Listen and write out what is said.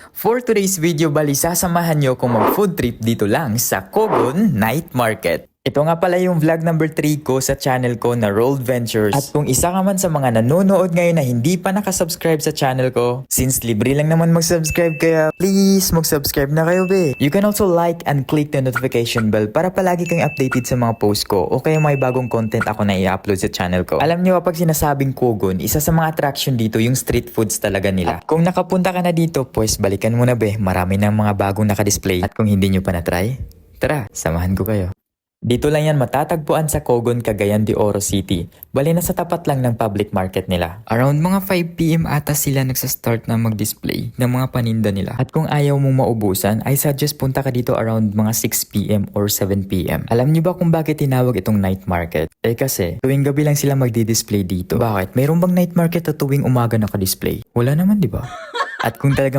For today's video, bali sasamahan nyo kung mag-food trip dito lang sa Kogon Night Market. Ito nga pala yung vlog number 3 ko sa channel ko na Rolled Ventures. At kung isa ka man sa mga nanonood ngayon na hindi pa nakasubscribe sa channel ko, since libre lang naman mag-subscribe kaya please mag-subscribe na kayo be. You can also like and click the notification bell para palagi kang updated sa mga post ko o kaya may bagong content ako na i-upload sa channel ko. Alam nyo kapag sinasabing Kogon, isa sa mga attraction dito yung street foods talaga nila. At kung nakapunta ka na dito, pues balikan mo na be. Marami ng mga bagong nakadisplay. At kung hindi nyo pa na-try, tara, samahan ko kayo. Dito lang yan matatagpuan sa Kogon, Cagayan de Oro City. Bali na sa tapat lang ng public market nila. Around mga 5 PM ata sila nagsastart na mag-display ng mga paninda nila. At kung ayaw mong maubusan, I suggest punta ka dito around mga 6 PM or 7 PM. Alam niyo ba kung bakit tinawag itong night market? Eh kasi, tuwing gabi lang sila magdi-display dito. Bakit? Mayroon bang night market na tuwing umaga naka-display? Wala naman, di ba? At kung talagang